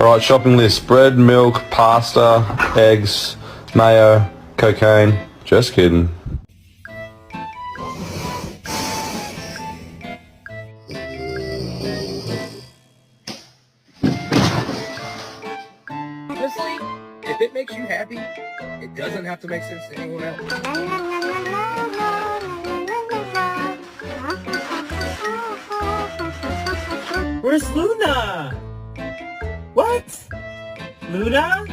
Alright, shopping list. Bread, milk, pasta, eggs, mayo, cocaine. Just kidding. Honestly, if it makes you happy, it doesn't have to make sense to anyone else. Where's Luna? What? Luna?